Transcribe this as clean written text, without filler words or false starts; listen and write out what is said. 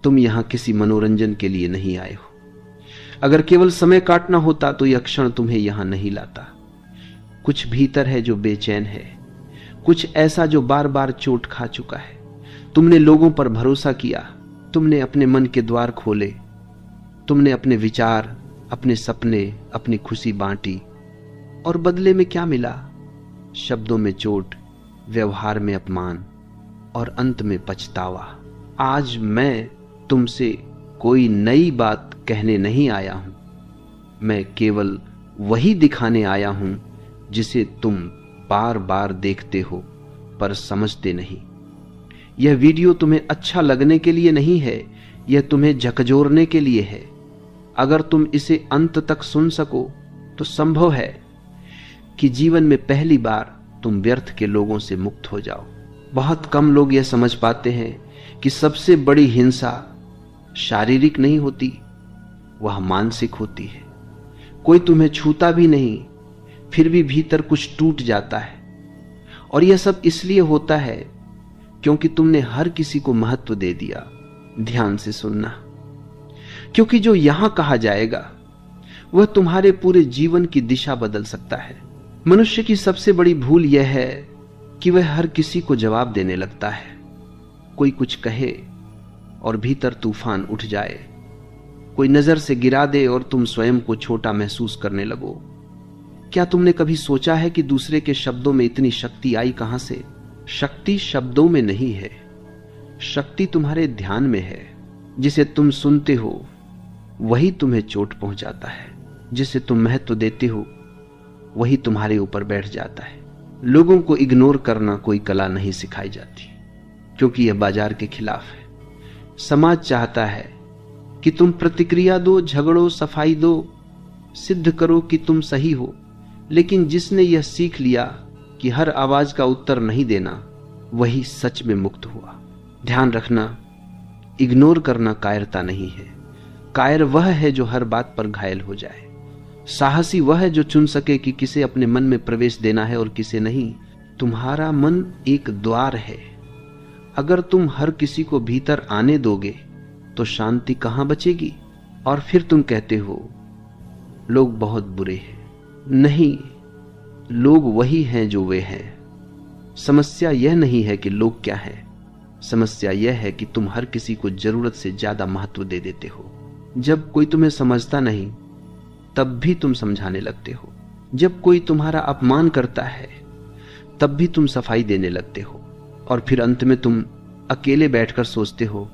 तुम यहां किसी मनोरंजन के लिए नहीं आए हो। अगर केवल समय काटना होता तो यह क्षण तुम्हें यहां नहीं लाता। कुछ भीतर है जो बेचैन है, कुछ ऐसा जो बार बार चोट खा चुका है। तुमने लोगों पर भरोसा किया, तुमने अपने मन के द्वार खोले, तुमने अपने विचार, अपने सपने, अपनी खुशी बांटी, और बदले में क्या मिला? शब्दों में चोट, व्यवहार में अपमान और अंत में पछतावा। आज मैं तुमसे कोई नई बात कहने नहीं आया हूं, मैं केवल वही दिखाने आया हूं जिसे तुम बार बार देखते हो पर समझते नहीं। यह वीडियो तुम्हें अच्छा लगने के लिए नहीं है, यह तुम्हें झकझोरने के लिए है। अगर तुम इसे अंत तक सुन सको तो संभव है कि जीवन में पहली बार तुम व्यर्थ के लोगों से मुक्त हो जाओ। बहुत कम लोग यह समझ पाते हैं कि सबसे बड़ी हिंसा शारीरिक नहीं होती, वह मानसिक होती है। कोई तुम्हें छूता भी नहीं, फिर भी भीतर कुछ टूट जाता है। और यह सब इसलिए होता है क्योंकि तुमने हर किसी को महत्व दे दिया। ध्यान से सुनना, क्योंकि जो यहां कहा जाएगा वह तुम्हारे पूरे जीवन की दिशा बदल सकता है। मनुष्य की सबसे बड़ी भूल यह है कि वह हर किसी को जवाब देने लगता है। कोई कुछ कहे और भीतर तूफान उठ जाए, कोई नजर से गिरा दे और तुम स्वयं को छोटा महसूस करने लगो। क्या तुमने कभी सोचा है कि दूसरे के शब्दों में इतनी शक्ति आई कहां से? शक्ति शब्दों में नहीं है, शक्ति तुम्हारे ध्यान में है। जिसे तुम सुनते हो वही तुम्हें चोट पहुंचाता है, जिसे तुम महत्व देते हो वही तुम्हारे ऊपर बैठ जाता है। लोगों को इग्नोर करना कोई कला नहीं सिखाई जाती, क्योंकि यह बाजार के खिलाफ है। समाज चाहता है कि तुम प्रतिक्रिया दो, झगड़ो, सफाई दो, सिद्ध करो कि तुम सही हो। लेकिन जिसने यह सीख लिया कि हर आवाज का उत्तर नहीं देना, वही सच में मुक्त हुआ। ध्यान रखना, इग्नोर करना कायरता नहीं है। कायर वह है जो हर बात पर घायल हो जाए। साहसी वह है जो चुन सके कि किसे अपने मन में प्रवेश देना है और किसे नहीं। तुम्हारा मन एक द्वार है, अगर तुम हर किसी को भीतर आने दोगे तो शांति कहां बचेगी? और फिर तुम कहते हो लोग बहुत बुरे हैं। नहीं, लोग वही हैं जो वे हैं। समस्या यह नहीं है कि लोग क्या हैं, समस्या यह है कि तुम हर किसी को जरूरत से ज्यादा महत्व दे देते हो। जब कोई तुम्हें समझता नहीं तब भी तुम समझाने लगते हो। जब कोई तुम्हारा अपमान करता है तब भी तुम सफाई देने लगते हो। और फिर अंत में तुम अकेले बैठकर सोचते हो